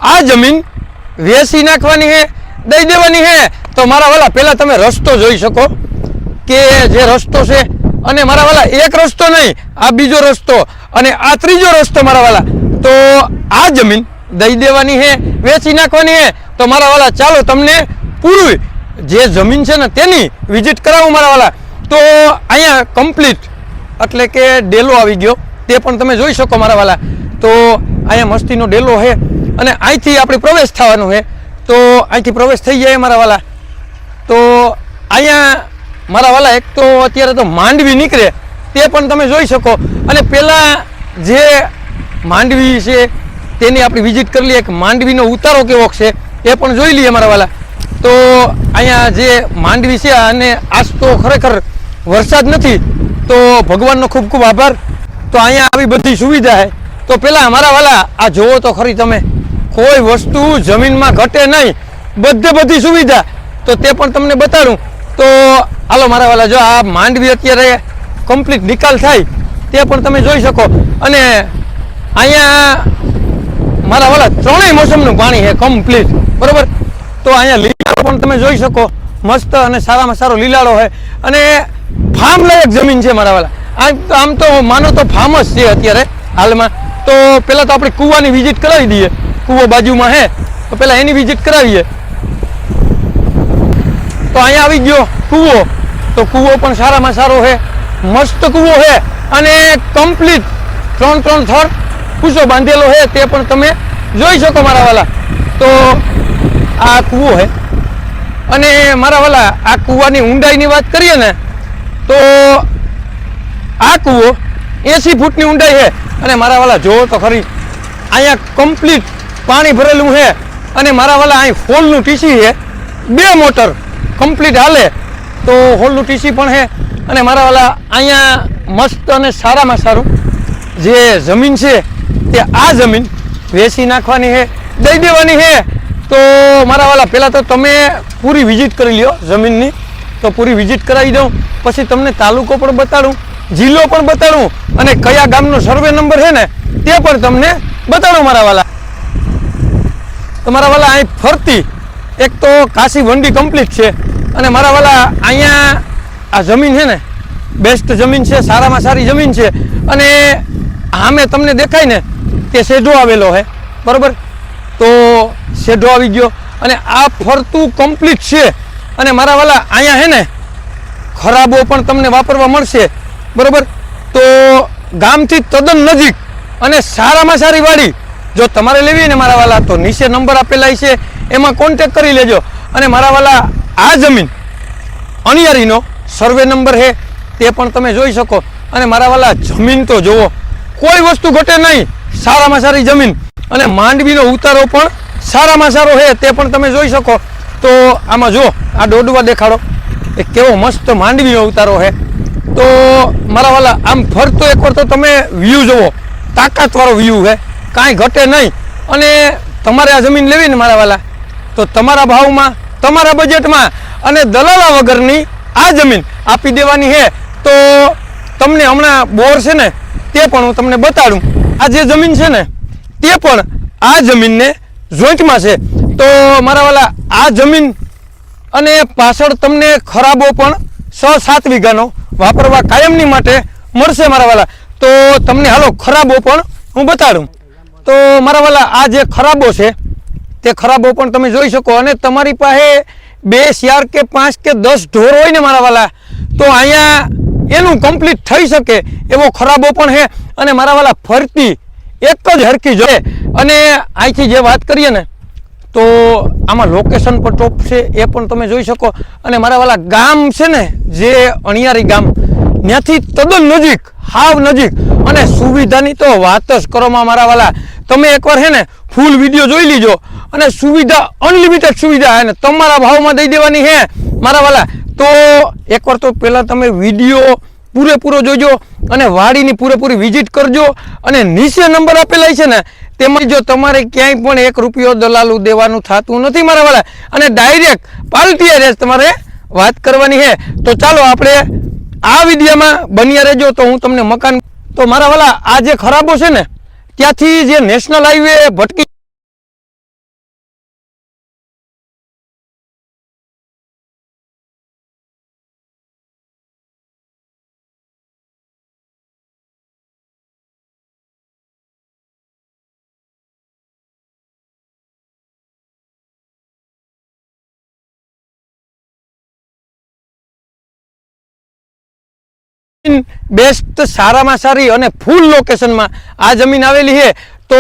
आ जमीन वेची नाखवानी है, दई देवानी है। तो मारा वाला पहला तमे रस्तो जोई शको के जे रस्तो छे अने मारा वाला एक रस्तो नहीं, आ बीजो रस्तो अने आ त्रीजो रस्तो मारा वाला। तो आ जमीन दई देवानी है, वेची नाखवानी है। तो मारा वाला चालो तमने पूरी जे जमीन छे ने तेनी विजिट करावुं मारा वाला। तो अहींया कम्प्लीट एटले के डेलो आवी गयो, ते पण तमे जोई शको मारा वाला। तो अहींया मस्तीनो डेलो है अने અહીંથી આપણે પ્રવેશ થવાનો છે। તો અહીંથી પ્રવેશ થઈ જાય મારા વાલા। તો અહીંયા મારા વાલા એક તો અત્યારે તો માંડવી નીકળે તે પણ તમે જોઈ શકો અને પહેલા જે માંડવી છે તેની આપણે વિઝિટ કરી લઈએ, એક માંડવીનો ઉતારો કેવો છે એ પણ જોઈ લઈએ મારા વાલા। તો અહીંયા જે માંડવી છે અને આજ તો ખરેખર વરસાદ નથી, તો ભગવાનનો ખૂબ ખૂબ આભાર। તો અહીંયા આવી બધી સુવિધા છે। તો પહેલા મારા વાલા આ જોવો તો ખરી તમે, कोई वस्तु जमीन में घटे नहीं, बधे बधी सुविधा। तो ते पण तमने बताडुं। तो हालो मारा वाला जो आ मांडवी अत्यारे कम्प्लीट निकाल थाय ते पण तमे जोई शको। अने अहींया मारा वाला त्रणेय मोसमनुं पाणी है कम्प्लीट, बरोबर। तो अहींया लीलाड़ो पण तमे जोई शको, मस्त अने सारामां सारो लीलाड़ो है अने फार्म लायक जमीन छे मारा वाला। आम तो मानो तो फार्म ज छे अत्यारे हालमां। तो पहेला तो आपणे कूवानी विजिट करावी दीए, कूवो बाजू में है तो पहला एनी विजिट करावीए। तो अहीं आवी गयो कूवो। तो कूवो पण सारामां सारो है, मस्त कूवो है अने कम्प्लीट त्रण त्रण थर कूसो बांधेलो है, ते पण तमे जोई शको मारा वाला। तो आ कूवो है अने मारा वाला आ कूवानी ऊंडाईनी वात करीए ने तो आ कूवो 80 फूटनी ऊंडाई है अने मारा वाला जो तो खरी अहींया कम्प्लीट पानी भरेलू है अने मारा वाला अहीं होलनु टीसी है, 2 मोटर कम्प्लीट हाले। तो होलनु टीसी पण है अने मारा वाला अहींया मस्त अने सारामां सारू जे जमीन छे ते आ जमीन वेची नाखवानी है, दई देवानी है। तो मारा वाला पहला तो तमे पूरी विजिट करी ल्यो जमीननी। तो पूरी विजिट करावी दऊं, पछी तमने तालुको पण बताडुं, जिल्लो पण बताडुं अने कया गामनो सर्वे नंबर है ने ते पण तमने बताडुं मारा वाला। तो मारा वाला अहीं फरती एक तो काशी वंडी कम्प्लीट है अने मारा वाला अहींया आ जमीन है ने बेस्ट जमीन है, सारामां सारी जमीन है अने आमे तमने देखाय ने ते सेढो आवेलो है, बरोबर। तो सेढो आवी गयो अने आ फरतुं कम्प्लीट है अने मारा वाला अहींया है ने खराबो पण तमने वापरवा मळशे, बरोबर। तो गामथी तद्दन नजीक अने सारामां सारी वाड़ी जो तमारे लेवी ने मारा वाला तो नीचे नंबर आपेला छे एमां कॉन्टेक्ट करी लेजो। अने मारा वाला आ जमीन अणियारीनो सर्वे नंबर है ते पण तमे जोई शको। अने मारा वाला जमीन तो जोवो, कोई वस्तु घटे नहीं, सारामां सारी जमीन अने मांडवीनो उतारो पण सारामां सारो है ते पण तमे जोई शको। तो आमां जो आ डोडवा देखाडो ए केवो मस्त मांडवीनो उतारो है। तो मारा वाला आम फरतो एक વાર तो तमे व्यू जोवो, ताकतवाळो व्यू है, कांई घटे नहीं। अने तमारे आ जमीन लेवी ने मारा वाला तो तमारा भाव में, तमारा बजेट में अने दलाला वगरनी आ जमीन आपी देवानी है। तो तमने हमणा बोर छे ने ते पण हुं तमने बताडुं। आ जे जमीन छे ने ते पण आ जमीन ने जोइंट में छे। तो मारा वाला आ जमीन अने पाछळ तमने खराबो पण 6-7 वीघानो वापरवा कायमनी माटे मळशे मारा वाला। तो तमने हालो खराबो पण हुं बताडुं। तो मारा वाला आ जे खराबो छे ते खराबो पण तमे जोई शको। अने तमारी पासे 2 4 के 5 के 10 ढोर होय ने मारा वाला तो अहींया एनुं कम्प्लीट थई शके एवो खराबो पण है। अने मारा वाला फरती एक ज हरकी जोए। अने અહીંથી जे वात करीए ने तो आमां लोकेशन पर टॉप छे ए पण तमे जोई शको। अने मारा वाला गाम छे ने जे अणियारी गाम न्याथी तद्दन नजीक, हाव नजीक अने सुविधानी तो वात ज करो मारा वाला। तमे एकवार है ने फूल विडियो जोई लीजो अने सुविधा अनलिमिटेड सुविधा है ने तमारा भाव में दई देवानी है मारा वाला। तो एकवार तो पहला तमे विडियो पूरेपूरो जोजो अने वाड़ीनी पूरेपूरी विजिट करजो। अने नीचे नंबर आपेला छे ने तेमां जो तमारे क्यांय पण 1 रूपियो दलालू देवानुं थातुं नथी मारा वाला अने डायरेक्ट पालटीए रेज तमारे वात करवानी है। तो चालो आपणे आ विडियोमां बन्या रहेजो। तो हूँ तमने मकान तो मारा वाला आ जे खराबो छे ने त्याथी जे नेशनल हाईवे भटकी બેસ્ટ સારામાં સારી અને ફૂલ લોકેશનમાં આ જમીન આવેલી છે. તો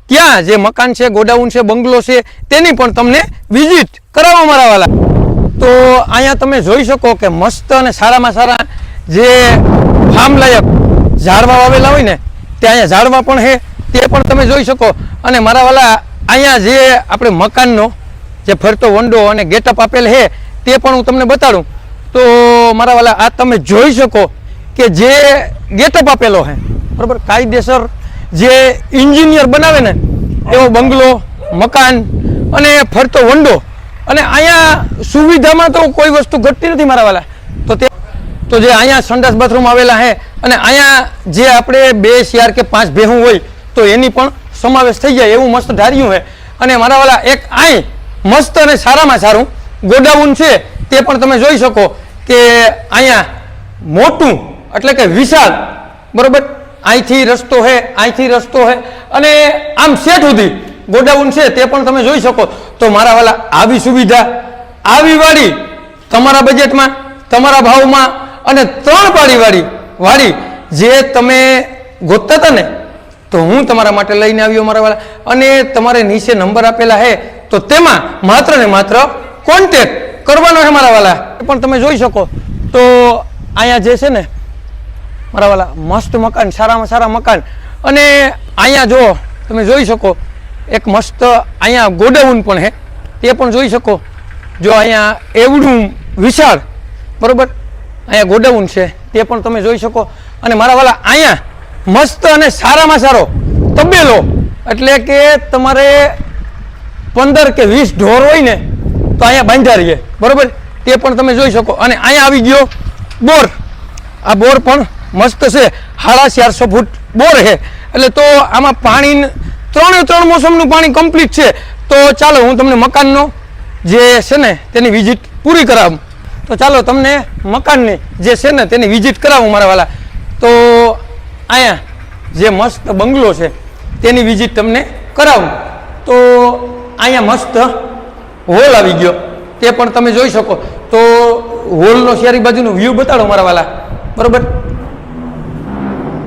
ત્યાં જે મકાન છે, ગોડાઉન છે, બંગલો છે, તેની પણ તમને વિઝિટ કરાવવા મારા વાલા. તો અહીંયા તમે જોઈ શકો કે મસ્ત અને સારામાં સારા જે ફાર્મ લાયક ઝાડવા વાવેલા હોય ને, તે અહીંયા ઝાડવા પણ છે, તે પણ તમે જોઈ શકો. અને મારા વાલા અહીંયા જે આપણે મકાનનો જે ફરતો વંડો અને ગેટઅપ આપેલ છે તે પણ હું તમને બતાડું. તો મારા વાલા આ તમે જોઈ શકો કે જે ગેટઅપ આપેલો છે, બરાબર, કાયદેસર જે એન્જિનિયર બનાવે ને એવો બંગલો, મકાન અને ફરતો વંડો. અને અહીંયા સુવિધામાં તો કોઈ વસ્તુ ઘટતી નથી મારા વાલા. તો જે અહીંયા સંડાસ બાથરૂમ આવેલા છે અને અહીંયા જે આપણે 2 શિયાર કે 5 ભેહું હોય તો એની પણ સમાવેશ થઈ જાય એવું મસ્ત ધાર્યું છે. અને મારા વાલા એક અહીં મસ્ત અને સારામાં સારું ગોડાઉન છે, તે પણ તમે જોઈ શકો કે અહીંયા મોટું એટલે કે વિશાળ, બરોબર, અહીંથી રસ્તો છે, અહીંથી રસ્તો છે અને આમ શેઠ સુધી ગોડાઉન છે, તે પણ તમે જોઈ શકો. તો મારા વાલા આવી સુવિધા, આવી વાડી તમારા બજેટમાં, તમારા ભાવમાં અને 3 પાડીવાળી જે તમે ગોતતા હતા ને, તો હું તમારા માટે લઈને આવ્યો મારા વાલા. અને તમારે નીચે નંબર આપેલા છે, તો તેમાં માત્ર ને માત્ર કોન્ટેક્ટ કરવાનો છે મારા વાલા. એ પણ તમે જોઈ શકો. તો અહીંયા જે છે ને મારા વાલા મસ્ત મકાન, સારામાં સારા મકાન. અને અહીંયા જો તમે જોઈ શકો એક મસ્ત અહીંયા ગોડાઉન પણ છે, તે પણ જોઈ શકો. જો અહીંયા એવડું વિશાળ, બરોબર, અહીંયા ગોડાઉન છે, તે પણ તમે જોઈ શકો. અને મારા વાલા અહીંયા મસ્ત અને સારામાં સારો તબેલો, એટલે કે તમારે 15 કે 20 ઢોર હોય ને તો અહીંયા બાંધ્યા રહીએ, બરોબર, તે પણ તમે જોઈ શકો. અને અહીંયા આવી ગયો બોર. આ બોર પણ મસ્ત છે, 450 ફૂટ બોર છે. એટલે તો આમાં પાણી 3 મોસમનું પાણી કમ્પ્લીટ છે. તો ચાલો હું તમને મકાનનો જે છે ને તેની વિઝિટ પૂરી કરાવું. તો ચાલો તમને મકાનની જે છે ને તેની વિઝિટ કરાવું મારા વાલા. તો અહીંયા જે મસ્ત બંગલો છે તેની વિઝિટ તમને કરાવું. તો અહીંયા મસ્ત હોલ આવી ગયો, તે પણ તમે જોઈ શકો. તો હોલનો ચારે બાજુનો વ્યૂ બતાડો મારા વાલા, બરોબર.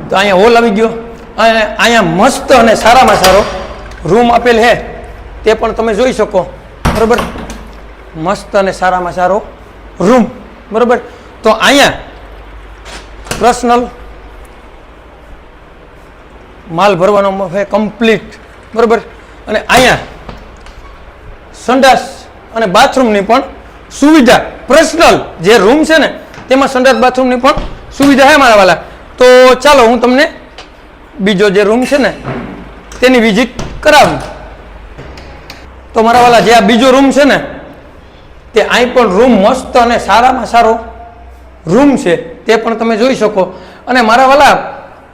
તો અહીંયા હોલ આવી ગયો અને અહીંયા મસ્ત અને સારામાં સારો રૂમ આપેલ છે, તે પણ તમે જોઈ શકો, બરોબર. મસ્ત અને સારામાં સારો રૂમ, બરોબર. તો અહીંયા પર્સનલ માલ ભરવાનો છે કમ્પ્લીટ, બરોબર. અને અહીંયા સંડાસ અને બાથરૂમની પણ સુવિધા, પર્સનલ જે રૂમ છે ને તેમાં સંડાસ બાથરૂમની પણ સુવિધા છે મારા વાલા. તો ચાલો હું તમને બીજો જે રૂમ છે ને તેની વિઝિટ કરાવું. તો મારા વાલા જે આ બીજો રૂમ છે ને તે અહીં પણ રૂમ મસ્ત અને સારામાં સારો રૂમ છે, તે પણ તમે જોઈ શકો. અને મારા વાલા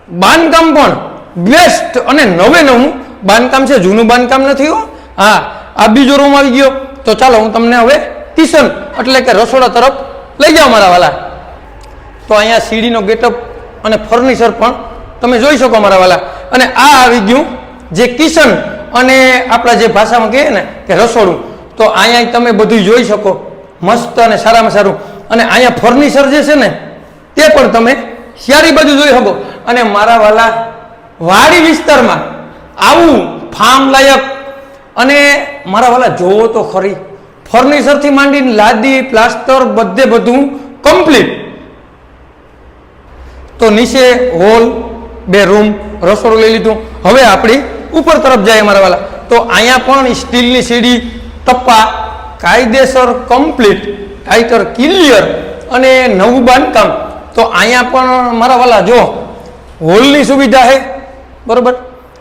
બાંધકામ પણ બેસ્ટ અને નવું બાંધકામ છે, જૂનું બાંધકામ નથી હો. હા, આ બીજો રૂમ આવી ગયો. તો ચાલો હું તમને હવે કિચન એટલે કે રસોડા તરફ લઈ જાઉં મારા વાલા. તો અહીંયા સીડીનો ગેટઅપ અને ફર્નિચર પણ તમે જોઈ શકો મારા વાલા. અને આ આવી ગયું જે કિચન અને આપણા જે ભાષામાં કહીએ ને કે રસોડું. તો અહીંયા તમે બધું જોઈ શકો, મસ્ત અને સારામાં સારું. અને અહીંયા ફર્નિચર જે છે ને તે પણ તમે ચારે બાજુ જોઈ શકો. અને મારા વાલા વાડી વિસ્તારમાં આવું ફાર્મ લાયક અને મારા વાલા જોવો તો ખરી, ફર્નિચરથી માંડીને લાદી, પ્લાસ્ટર બધે બધું કમ્પ્લીટ. તો નીચે હોલ, 2 રૂમ, રસોડું લઈ લીધું. હવે આપણી ઉપર તરફ જાય મારા વાલા. તો અહીંયા પણ સ્ટીલની સીડી, ટપ્પા કાયદેસર કમ્પ્લીટ, ટાઈટર ક્લિયર અને નવું બાંધકામ. તો અહીંયા પણ મારા વાલા જો હોલની સુવિધા છે, બરોબર.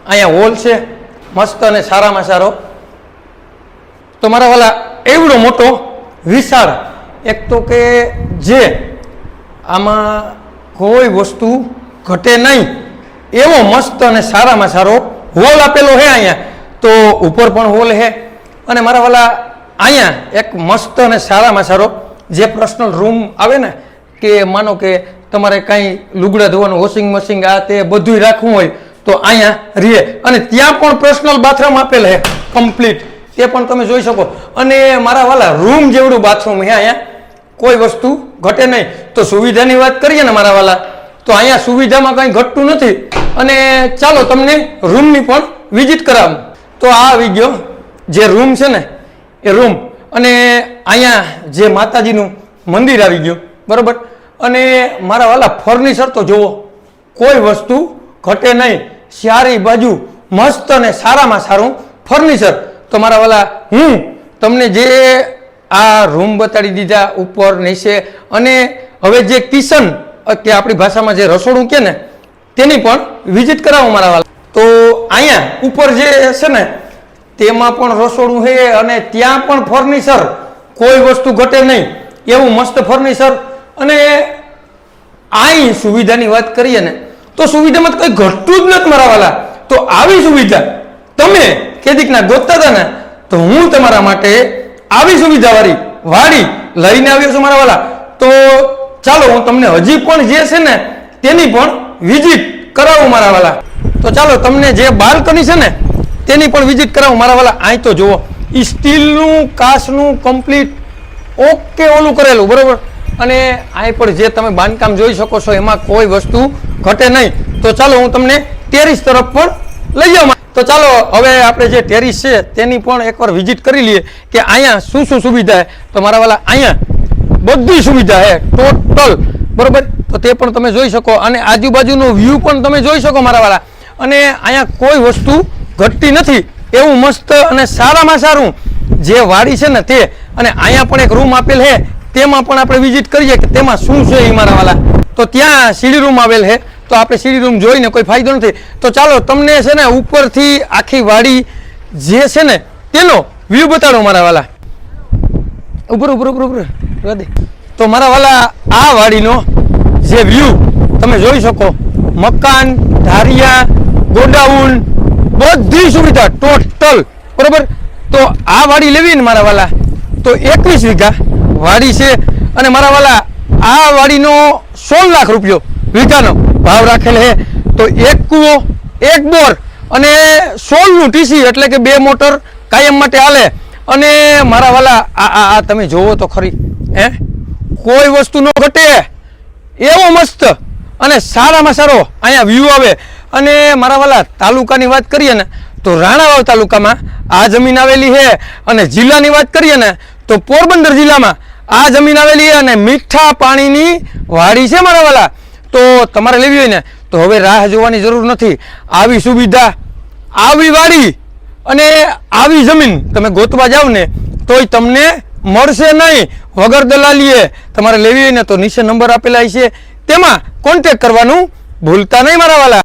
અહીંયા હોલ છે મસ્ત અને સારામાં સારો. તો મારા વાલા એવડો મોટો વિશાળ, એક તો કે જે આમાં કોઈ વસ્તુ ઘટે નહીં એવો મસ્ત અને સારામાં સારો હોલ આપેલો છે અહીંયા. તો ઉપર પણ હોલ છે. અને મારા વાલા અહીંયા એક મસ્ત અને સારામાં સારો જે પર્સનલ રૂમ આવે ને, કે માનો કે તમારે કાંઈ લુગડા ધોવાનું, વોશિંગ મશીન, આ તે બધું રાખવું હોય તો અહીંયા રહે. અને ત્યાં પણ પર્સનલ બાથરૂમ આપેલ છે કમ્પ્લીટ, તે પણ તમે જોઈ શકો. અને મારા વાલા રૂમ જેવડું બાથરૂમ છે અહીંયા, કોઈ વસ્તુ ઘટે નહીં. તો સુવિધાની વાત કરીએ ને મારા વાલા, તો અહીંયા સુવિધામાં કંઈ ઘટતું નથી. અને ચાલો તમને રૂમની પણ વિઝિટ કરાવું. તો આ આવી ગયો જે રૂમ છે ને એ રૂમ, અને અહીંયા જે માતાજીનું મંદિર આવી ગયું, બરોબર. અને મારા વાલા ફર્નિચર તો જુઓ, કોઈ વસ્તુ ઘટે નહીં, ચારે બાજુ મસ્ત અને સારામાં સારું ફર્નિચર. તો મારા વાલા હું તમને જે આ રૂમ બતાડી દીધા ઉપર નીચે, અને હવે જે કિચન કે આપણી ભાષામાં જે રસોડું કે ને તેની પણ વિઝિટ કરાવું મારા વાલા. તો અહીંયા ઉપર જે છે ને તેમાં પણ રસોડું છે, અને ત્યાં પણ ફર્નિચર, કોઈ વસ્તુ ઘટે નહીં એવું મસ્ત ફર્નિચર. અને અહીં સુવિધાની વાત કરીએ ને તો સુવિધામાં કંઈ ઘટતું જ નથી મારા વાલા. તો આવી સુવિધા તમે કેદીકના ગોતતા હતા ને, તો હું તમારા માટે આવી સુવિધાવાળી વાડી લઈને આવ્યો છું મારા વાલા. તો ચાલો હું તમને હજી પણ જે છે ને તેની પણ વિઝિટ કરાવું મારા વાલા. તો ચાલો તમને જે બાલ્કની છે ને તેની પણ વિઝિટ કરાવું મારા વાલા. અહીં તો જુઓ, સ્ટીલનું કાચનું કમ્પ્લીટ ઓકે ઓલું કરેલું, બરોબર. અને અહીં પણ જે તમે બાંધકામ જોઈ શકો છો એમાં કોઈ વસ્તુ ઘટે નહીં. તો ચાલો હું તમને ટેરિસ તરફ પણ લઈ જાઉં. તો ચાલો હવે આપણે જે ટેરિસ છે તેની પણ એકવાર વિઝિટ કરી લઈએ કે અહીંયા શું શું સુવિધા છે. તો મારા વાલા અહીંયા બધી સુવિધા છે ટોટલ, બરોબર. તો તે પણ તમે જોઈ શકો, અને આજુબાજુનો વ્યૂ પણ તમે જોઈ શકો મારા વાલા. અને અહીંયા કોઈ વસ્તુ ઘટતી નથી એવું મસ્ત અને સારામાં સારું જે વાડી છે ને તે. અને અહીંયા પણ એક રૂમ આપેલ છે, તેમાં પણ આપણે વિઝિટ કરીએ કે તેમાં શું છે એ મારા વાલા. તો ત્યાં સીડી રૂમ આવેલ છે, તો આપણે સીડી રૂમ જોઈને કોઈ ફાયદો નથી. તો ચાલો તમને છે ને ઉપરથી આખી વાડી જે છે ને તેનો વ્યૂ બતાડો મારા વાલા. ઉપર ઉપર ઉપર ઉપર દે. તો મારા વાલા આ વાડીનો જે વ્યૂ તમે જોઈ શકો, મકાન, ધારિયા, ગોડાઉન, બધી સુવિધા ટોટલ, બરોબર. તો આ વાડી લેવી ને મારા વાલા તો 21 વીઘા વાડી છે. અને મારા વાલા આ વાડીનો 16 લાખ રૂપિયો વીઘાનો ભાવ રાખેલ છે. તો એક કૂવો, એક બોર અને 16નું ટીસી, એટલે કે 2 મોટર કાયમ માટે હાલે. અને મારા વાલા આ તમે જોવો તો ખરી, કોઈ વસ્તુ ન ઘટે એવો મસ્ત અને સારામાં સારો અહીંયા વ્યૂ આવે. અને મારા વાલા તાલુકાની વાત કરીએ ને તો રાણાવાવ તાલુકામાં આ જમીન આવેલી છે. અને જિલ્લાની વાત કરીએ ને તો પોરબંદર જિલ્લામાં આ જમીન આવેલી છે. અને મીઠા પાણીની વાડી છે મારા વાલા. તો તમારે લેવી હોય ને તો હવે રાહ જોવાની જરૂર નથી. આવી સુવિધા, આવી વાડી અને આવી જમીન તમે ગોતવા જાવ ને તોય તમને મળશે નહીં વગર દલાલીએ. તમારે લેવી હોય ને તો નીચે નંબર આપેલા છે, તેમાં કોન્ટેક્ટ કરવાનું ભૂલતા નહીં મારા વાલા.